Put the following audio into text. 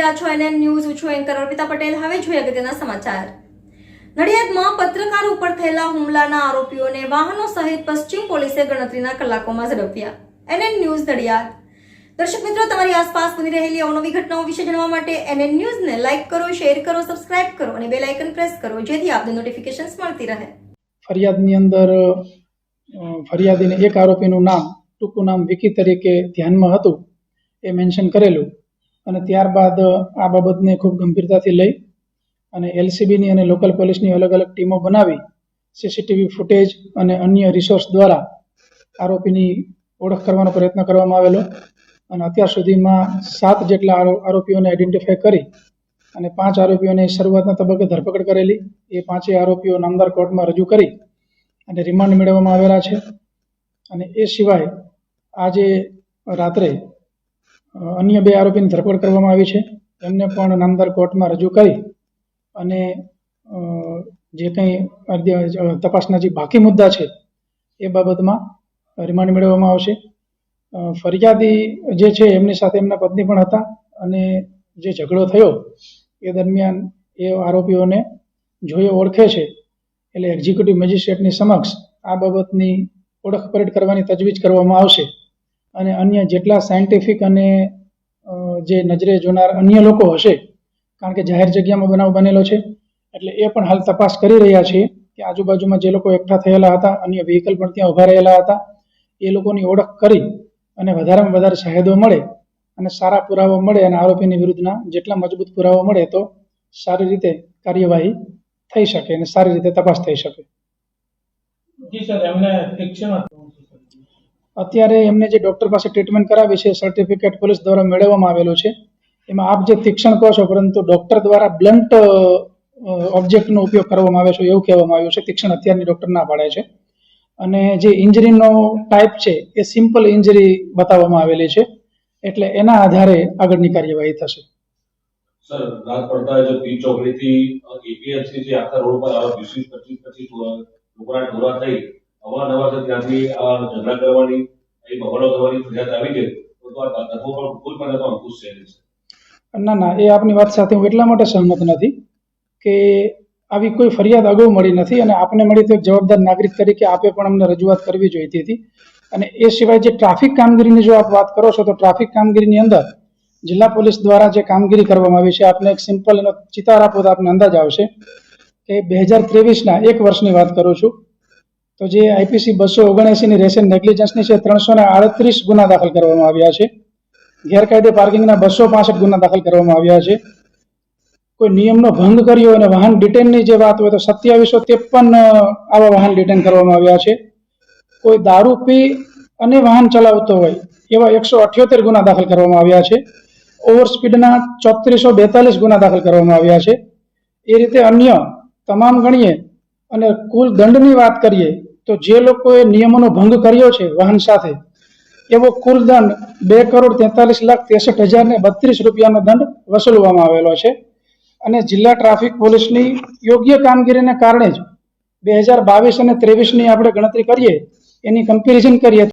રહ્યા છો NN news. હું છું એન્કર અર્પિતા પટેલ. હવે જોઈએ અગત્યના સમાચાર. નડિયાદમાં પત્રકાર ઉપર થયેલા હુમલાના આરોપીઓને વાહનો સહિત પશ્ચિમ પોલીસે ગણતરીના કલાકોમાં ઝડપ્યા. NN news Nadiad. દર્શક મિત્રો, તમારી આસપાસ બની રહેલી અવનવી ઘટનાઓ વિશે જાણવા માટે NN ન્યૂઝને લાઇક કરો, શેર કરો, સબસ્ક્રાઇબ કરો અને બેલ આઇકન પ્રેસ કરો, જેથી આપને નોટિફિકેશન્સ મળતી રહે. ફરિયાદની અંદર ફરિયાદીને એક આરોપીનું નામ, ટૂંકું નામ વિકી તરીકે ધ્યાનમાં હતું, એ મેન્શન કરેલું. અને ત્યારબાદ આ બાબતને ખૂબ ગંભીરતાથી લઈ અને LCBની અને લોકલ પોલીસની અલગ અલગ ટીમો બનાવી CCTV ફૂટેજ અને અન્ય રિસોર્સ દ્વારા આરોપીની ઓળખ કરવાનો પ્રયત્ન કરવામાં આવેલો. અને અત્યાર સુધીમાં 7 જેટલા આરોપીઓને આઈડેન્ટિફાય કરી અને 5 આરોપીઓને શરૂઆતના તબક્કે ધરપકડ કરેલી. એ 5 આરોપીઓ નામદાર કોર્ટમાં રજૂ કરી અને રિમાન્ડ મેળવવામાં આવેલા છે. અને એ સિવાય આજે રાત્રે અન્ય 2 આરોપીની ધરપકડ કરવામાં આવી છે. એમને પણ નામદાર કોર્ટમાં રજૂ કરી અને જે કંઈ તપાસના જે બાકી મુદ્દા છે એ બાબતમાં રિમાન્ડ મેળવવામાં આવશે. ફરિયાદી જે છે એમની સાથે એમના પત્ની પણ હતા અને જે ઝઘડો થયો એ દરમિયાન એ આરોપીઓને જોઈ ઓળખે છે એટલે એક્ઝિક્યુટિવ મેજિસ્ટ્રેટની સમક્ષ આ બાબતની ઓળખ પરેડ કરવાની તજવીજ કરવામાં આવશે. અને અન્ય જેટલા સાયન્ટિફિક અને જે નજરે જોનાર અન્ય લોકો હશે, કારણ કે જાહેર જગ્યામાં બનાવ બનેલો છે એટલે એ પણ હાલ તપાસ કરી રહ્યા છીએ કે આજુબાજુમાં જે લોકો એકઠા થયેલા હતા, અન્ય વ્હીકલ પણ ત્યાં ઊભા રહેલા હતા, એ લોકોની ઓળખ કરી અને વધારેમાં વધારે શાહેદો મળે અને સારા પુરાવા મળે અને આરોપીની વિરુદ્ધના જેટલા મજબૂત પુરાવા મળે તો સારી રીતે કાર્યવાહી થઈ શકે અને સારી રીતે તપાસ થઈ શકે. જી સર, એમને શિક્ષણ અત્યારે એમને જે ડૉક્ટર પાસે ટ્રીટમેન્ટ કરાવી છે સર્ટિફિકેટ પોલીસ દ્વારા મેળવવામાં આવેલું છે. એમાં આપ જે તીક્ષ્ણ કહો છો, પરંતુ ડૉક્ટર દ્વારા બ્લન્ટ ઓબ્જેક્ટનો ઉપયોગ કરવામાં આવે છે એવું કહેવામાં આવ્યું છે. તીક્ષ્ણ અત્યારની ડૉક્ટર ના પાડે છે. અને જે ઇન્જરીનો ટાઈપ છે એ સિમ્પલ ઇન્જરી બતાવવામાં આવેલી છે, એટલે એના આધારે આગળની કાર્યવાહી થશે. સર, રાત પડતા જો પી ચોકડીથી APMC જે આખા રોડ પર આવા 20-25 લોકોના ટોળા થઈ અવારનવાર ત્યાંથી આ ઝઘડા કરવાની, એ બહોળો કરવાની ફરિયાદ આવી છે, તો આ તત્વો પણ કોઈ પણ અંકુશ છે. ના, એ આપની વાત સાથે હું એટલા માટે સહમત નથી કે આવી કોઈ ફરિયાદ અગાઉ મળી નથી અને આપને મળી તો એક જવાબદાર નાગરિક તરીકે આપે પણ અમને રજૂઆત કરવી જોઈતી હતી. અને એ સિવાય જે ટ્રાફિક કામગીરીની જો આપ વાત કરો છો તો ટ્રાફિક કામગીરીની અંદર જિલ્લા પોલીસ દ્વારા જે કામગીરી કરવામાં આવી છે, આપને એક સિમ્પલ એનો ચિતાર આપો તો આપને અંદાજ આવશે કે 2023ના 1 વર્ષની વાત કરું છું તો જે IPC 279ની રેશન નેગ્લિજન્સની છે 338 ગુના દાખલ કરવામાં આવ્યા છે. ગેરકાયદે પાર્કિંગના 265 ગુના દાખલ કરવામાં આવ્યા છે. કોઈ નિયમનો ભંગ કર્યો અને વાહન ડિટેનની જે વાત હોય તો 2753 આવા વાહન ડિટેન કરવામાં આવ્યા છે. કોઈ દારૂ પી અને વાહન ચલાવતો હોય એવા 178 ગુના દાખલ કરવામાં આવ્યા છે. ઓવર સ્પીડના 3442 ગુના દાખલ કરવામાં આવ્યા છે. એ રીતે અન્ય તમામ ગણીએ અને કુલ દંડની વાત કરીએ તો જે લોકોએ નિયમોનો ભંગ કર્યો છે વાહન સાથે, એવો કુલ દંડ 2,43,63,032 રૂપિયાનો દંડ વસૂલવામાં આવેલો છે. અને જિલ્લા ટ્રાફિક પોલીસની યોગ્ય કામગીરીને કારણે જ 2022 અને 23ની આપણે ગણતરી કરીએ, એની કમ્પેરિઝન કરીએ